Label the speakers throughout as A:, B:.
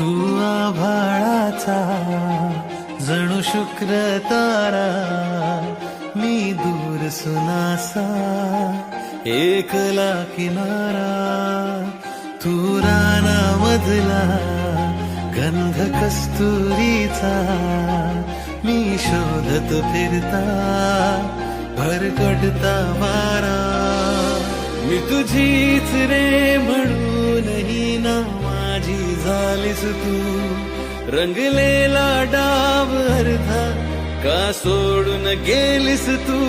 A: तू आभाळाचा जणू शुक्र तारा, मी दूर सुनासा एकला किनारा. तू रानामधला गंध कस्तुरीचा, मी शोधत फिरता भरकटता वारा. मी तुझीच रे म्हणूनही ना माझी झालीस तू, रंगलेला डाव अर्धा का सोडून गेलीस तू.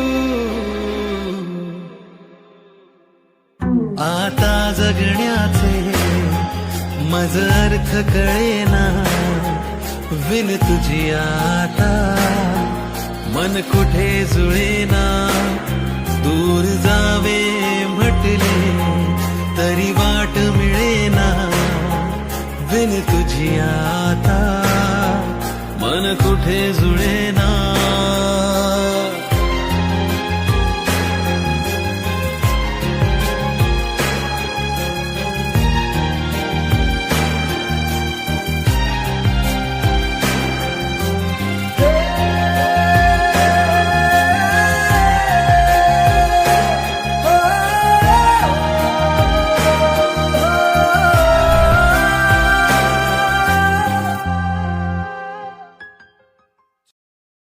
A: आता जगण्याचे मज अर्थ कळेना, विन तुझी आता मन कुठे जुळेना. दूर जावे म्हटले तरी वाट मिळेना, बिन तुझी आता मन कुठे जुळेना.